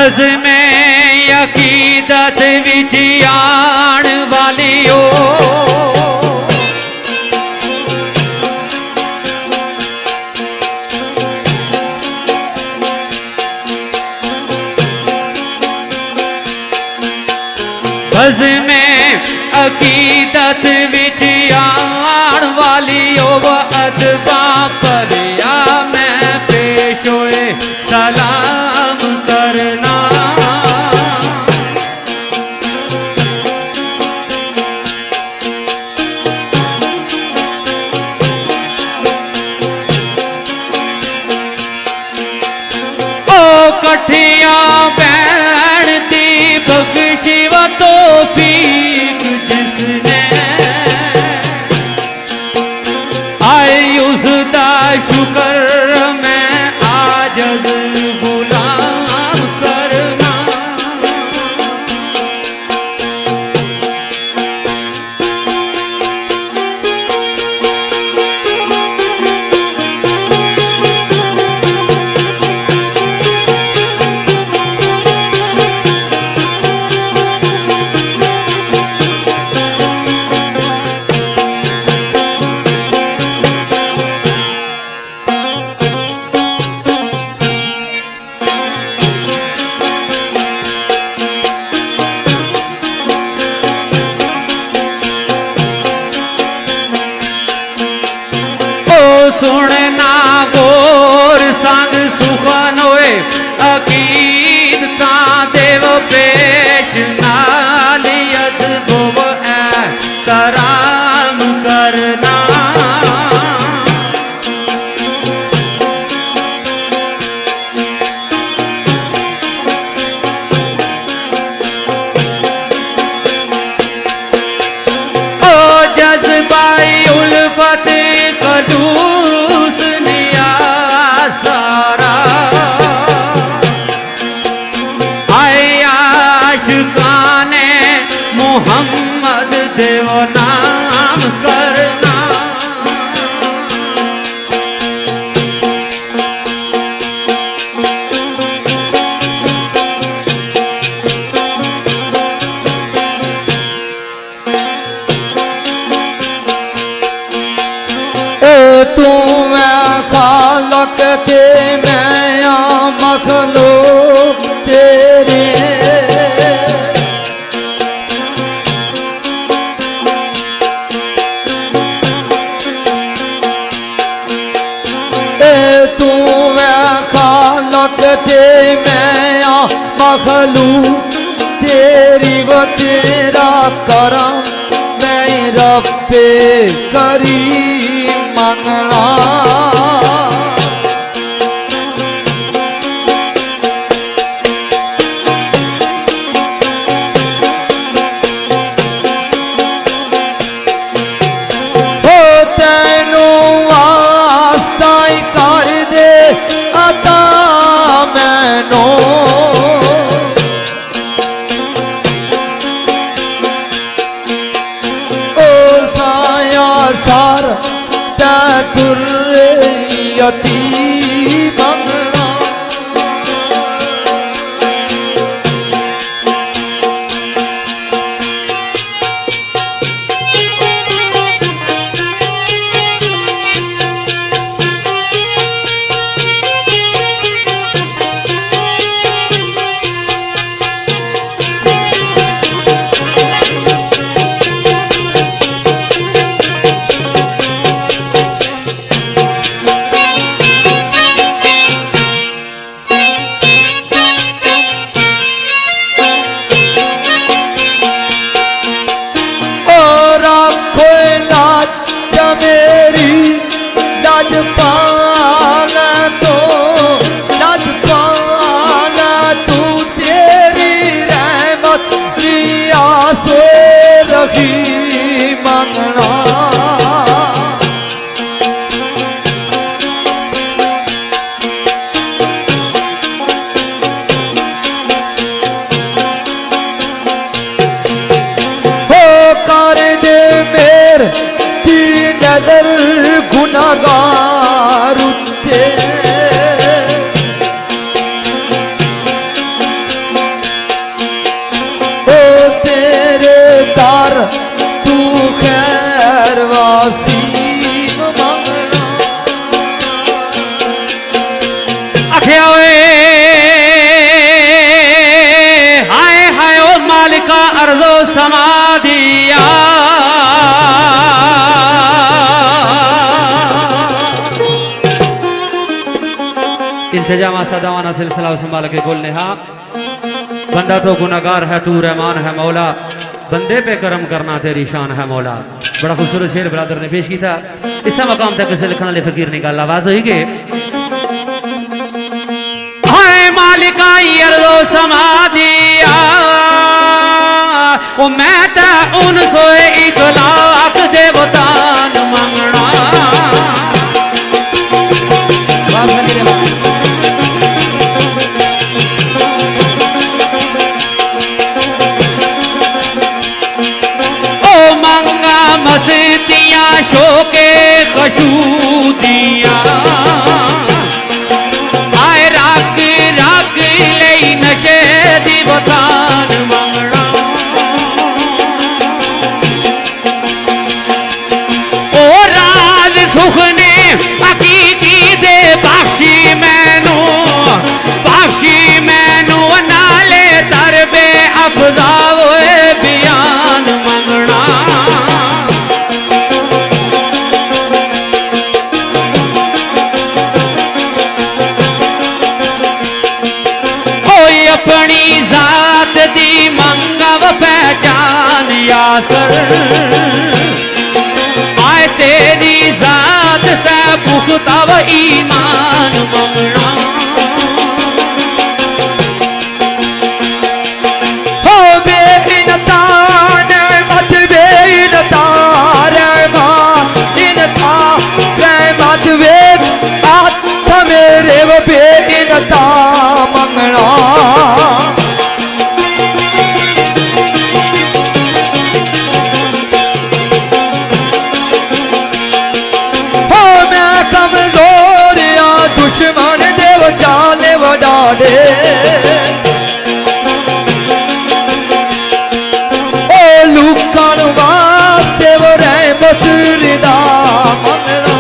बस में अकीदत विच आण वालियो बस में अकीदत विच आण वालियो अदबा परिया मैं पेश होए सलाम करना ओ कठिया बैण दी बख्शी व तौफीक जिसने आई उसदा शुक्र मैं आजज़ गुलाम करना सुनना गोर संग सुखन होए अकीद ता देव पेश नालियत भुव तराम करना ओ जज्बाई उल्फत कदूस निया सारा आए आशिकाने मोहम्मद देव नाम करना तू मैं खालक ते मैं मखलूक तेरे तू मैं खालक ते मैं मखलूक तेरी व तेरा करम मैं रब्बे करीम मंगना हो तैनू वास्ता ही कर दे अता मैनू ओ साया सार दुर्यती मंगना नजर गुनाहगार उत्ते इंतजाम सदावाना सिलसिला संभाल के बोलने हा बंदा तो गुनाहगार है, तू रहमान है मौला, बंदे पे करम करना तेरी शान है मौला। बड़ा खूबसूरत शेर बरादर ने पेश किया। इस मकाम तक किसी लिखने वाले फकीर ने गल आवाज हुई कि हाय मालिका यरो समादिया ओ मैं ता उन सोए 1 लाख देवतान मंगना। मस्तियां शोके कशूदियां आए रग रग ले नशे दी बतान मंगना। ओ राज सुख ने हकीकी दे बख्शी मैनू नाले तरबे अफदा होए बयान मंगना। अपनी जात दी मंगव पहचान यासर आए तेरी जात ते पुख्ता व ईमान मंगना। हो बेइनता रहमत बेइनता रहमत इनता रहमत वे आत्म मेरे वो बेइनता मंगना। दुश्मन देव चाले वडाडे ओ लुकण वास्ते वो रहमत रिदा मंगना।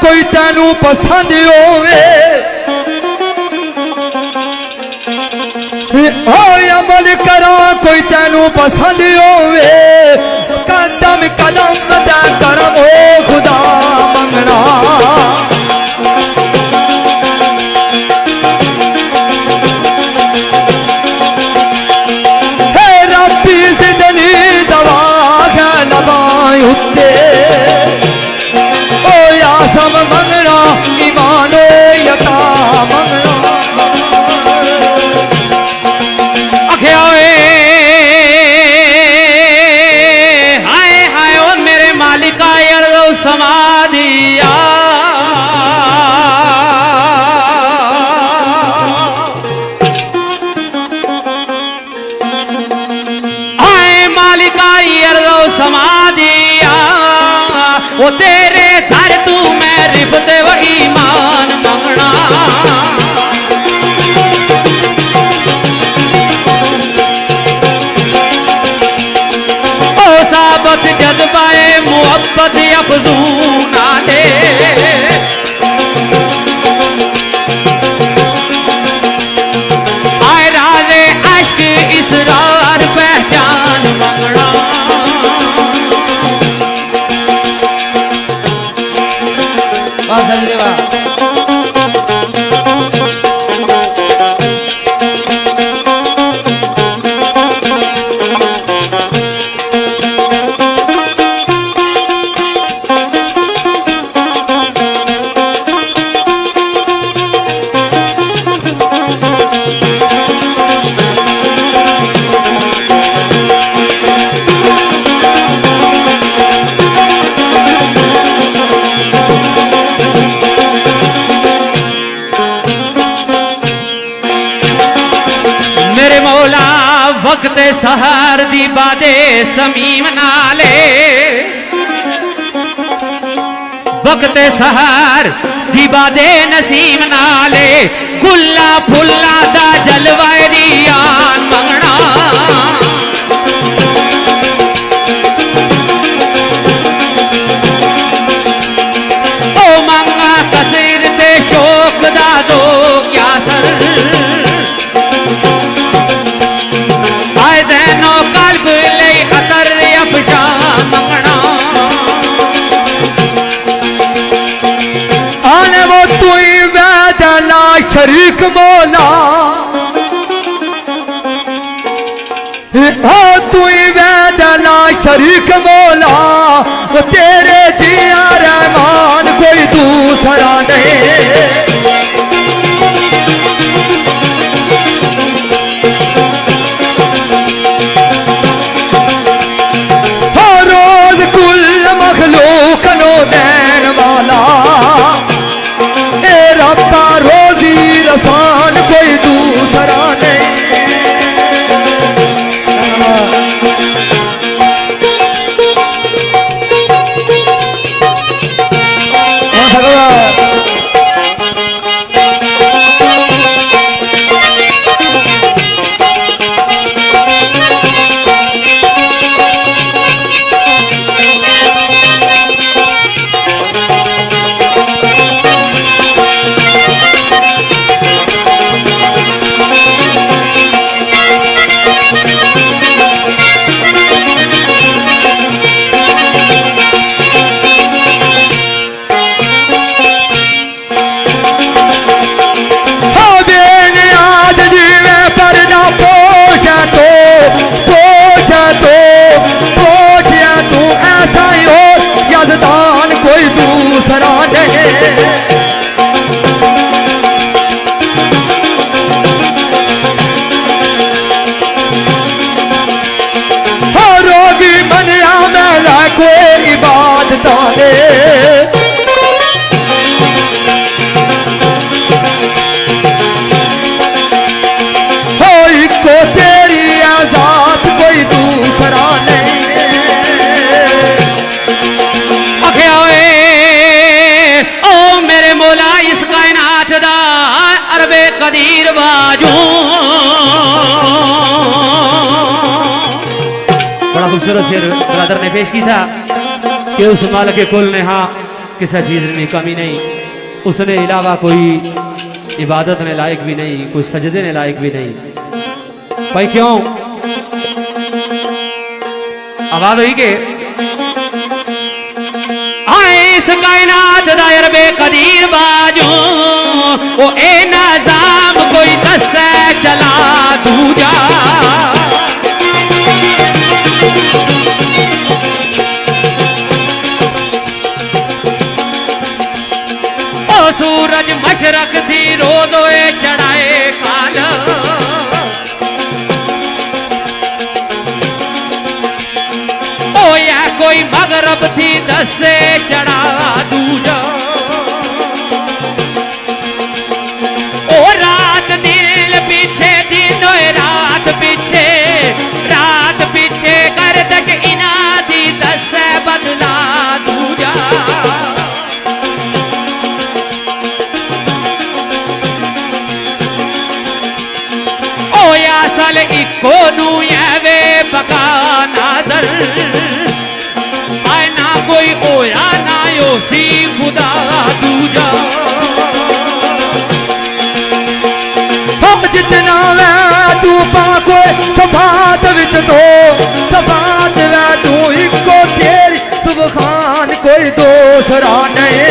कोई तेनू पसंद होवे हो अमल करा कोई तेनू पसंद होवे कदम कदम ते करम हो खुदा मंगना। हे रब्बी जिंदगी दवा है लबाई उत्ते सम मंगना ईमानो यता मंगना। आख्या हाय हाय ओ मेरे मालिका यरो समादिया हाय मालिका यरो समादिया वो तेरे घर तू मैं रिबते व ईमान मंगना। ओ साबत जज्बाए मुहब्बत अफजूना दे आए राज़े अश्क इसरार पहचान मंगना। दी बादे समीम नाले वक्त सहर दी बादे नसीम नाले गुल्ला फुल्ला दा जलवाए रियान मंगना ओ मंगा कसीर ते शोक दा दो क्या सर आए दैनो कल्ब ले अतर अफशा मंगना आने वो तू ही वैदना शरीक मौला हो तू ही वैदना शरीक मौला वो तेरे जिया रहमान कोई दूसरा नहीं हो रोज कुल मखलूक नो देन वाला ए रब्बा रोजी रसान कोई दूसरा नहीं कोई दूसरा नहीं हो रोगी मनिया मेला कोई इबादत दे हो इको तेरी आजाद कोई दूसरा नहीं अरबे कदीर बाजू बड़ा खूबसूरत शेर ब्रदर ने पेश की था कि उस मालिक कुल ने हाँ किसी चीज में कमी नहीं उसने अलावा कोई इबादत ने लायक भी नहीं कोई सजदे ने लायक भी नहीं भाई क्यों आवाज हुई के इस कायनात दा अरबे कदीर बाजू ओ ए नजाम कोई दसे चला दूजा ओ सूरज मशरक थी रोज़ोए चढ़ाए काल ओ या कोई मगरब थी दसे चढ़ा दूजा ओ रात दिल पीछे दिन रात पीछे कर दक इना दी दसे बदला दूजा ओ या सल इको नू वे बका नाजर ना कोई होया ना योसी खुदा दूजा हम जितना वे तू पाको सफात विच तो सफात वे तू इको तेरी सुबहान कोई दूसरा नहीं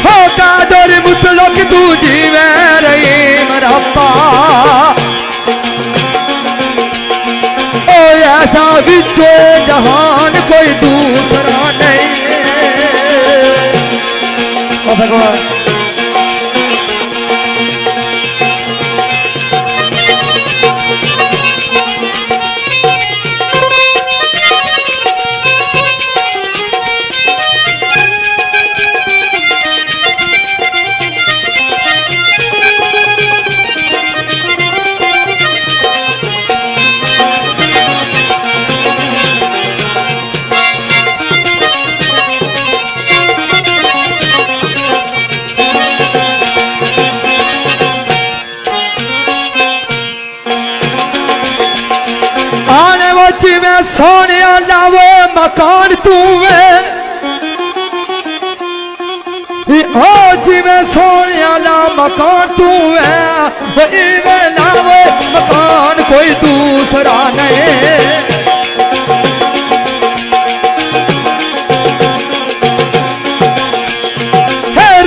हो कादर मुतलक तू जीवे रही मरब्बा ऐसा बिचो जहान कोई दूसरा नहीं ओ भगवान सोने लावे मकान तू है ओ जिਵੇਂ सोने ला मकान तू है इवें लावे मकान कोई दूसरा नहीं है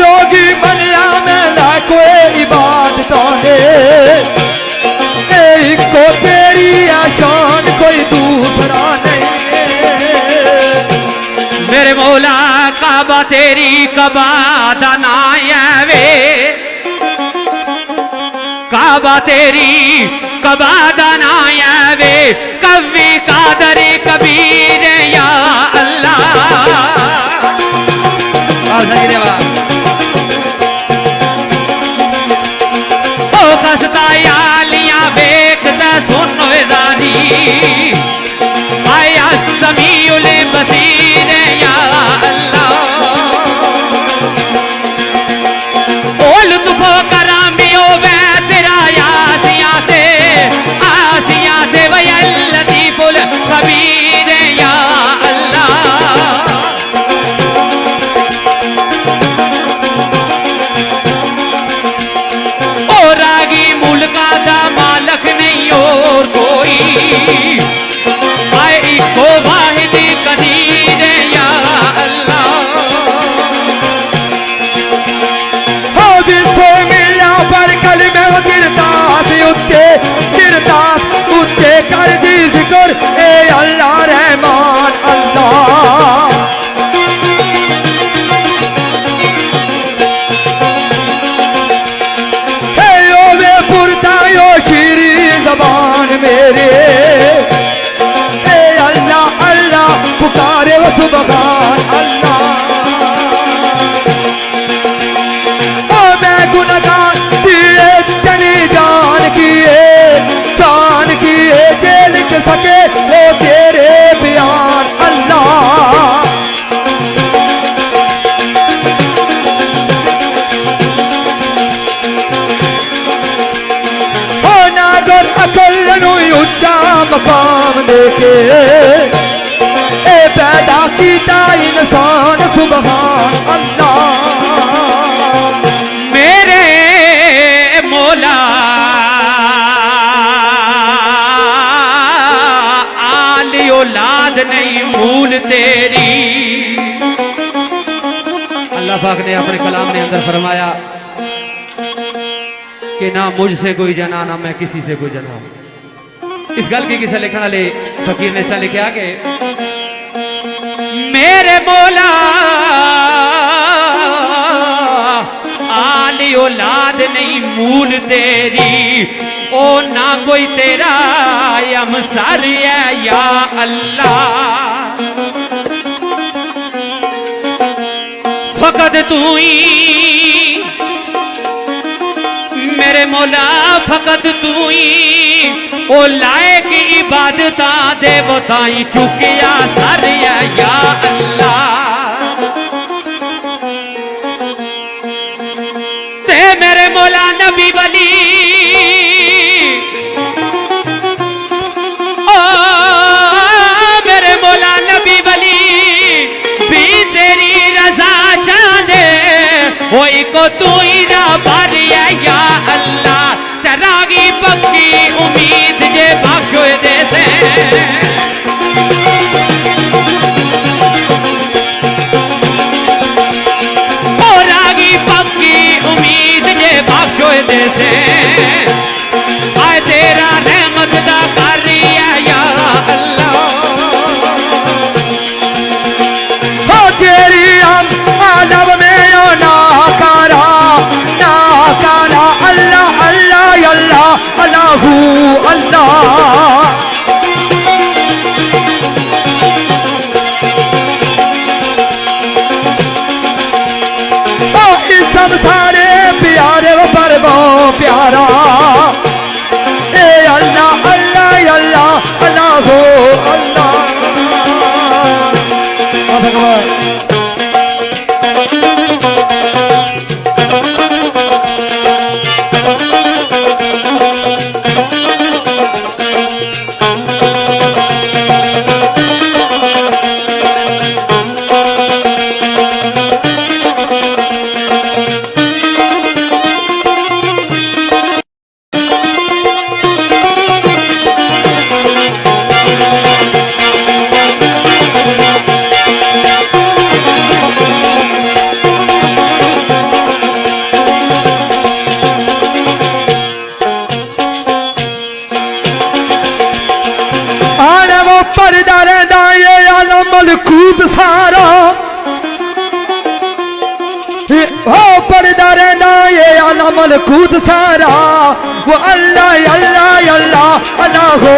रोगी मनिया में ला कोई इबादतों ने को तेरी आशान कोई दूसरा नहीं मेरे मौला काबा तेरी कबा दनायावे काबा तेरी कबा दनायावे कभी कादरी कबीर या अल्लाह ओ खस्ता यालियां वेखदा सुनो दारी आया समीउल बसीर या अल्लाह ओ लुत्फो करामी होवे तेरा आसियां ते वय लतीफुल कबीर या अल्लाह ओ रागी मुल्का दा मालक नहीं और कोई आए को वाहिद कदीर या अल्लाह हो जिसे मिला पर कल में गिरदास उत्ते कर दी जिक्र ए अल्लाह रहमान अल्लाह हे ओ वे पुरता यो शीरी जबान मेरे ए अल्लाह अल्लाह पुकारे वो सुबहान अल्लाह ओ मैं गुनहगार दिए तनी जान किए जे लिख सके वो तेरे बयान अल्लाह हो नागर अकल नू उच्चा मकाम देके ए पैदा कीता इंसान सुबहान अल्लाह मेरे मौला आली औलाद नहीं मूल तेरी अल्लाह पाक ने अपने कलाम में अंदर फरमाया कि ना मुझसे कोई जना ना मैं किसी से कोई जना इस गल की किसे लिखना ले फकीर ने ऐसा लिखा कि मेरे मौला आली औलाद नहीं मूल तेरी ओ ना कोई तेरा यमसर है या अल्लाह फकत तू ही मेरे मौला फकत तू ही ओ लायक इबादत दे बताई चुकिया सर है या अल्लाह ते मेरे मौला नबी वली ओ मेरे मौला नबी वली भी तेरी रजा चाहे होई को तू ही ना बारी है या अल्लाह तरागी पक्की उम्मीद जे बख्शो दे से ओ रागी पक्की उम्मीद जे बख्शो दे से आए तेरा रहमत दा कारी है या अल्लाह हो तेरी आलम में यो नाकारा अल्लाह अल्लाह अल्लाह अल्लाहू अल्लाह ओ इसम सारे प्यारे वो पर वो प्यारा ए अल्लाह अल्लाह अल्लाह अल्लाहू अल्लाह मलकूत सारा हो पढ़दा रहना ये आला मलकूत सारा वो अल्लाह अल्लाह अल्लाह अल्लाह हो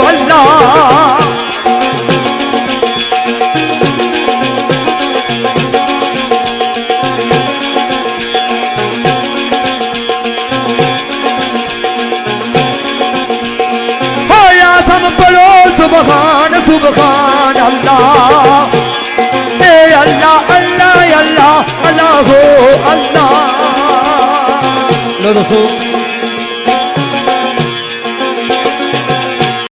अल्लाह सुबहान सुबहान अल्लाह ए अल्लाह अल्लाह अल्लाह अल्लाह हो अल्लाह। लो दोस्तों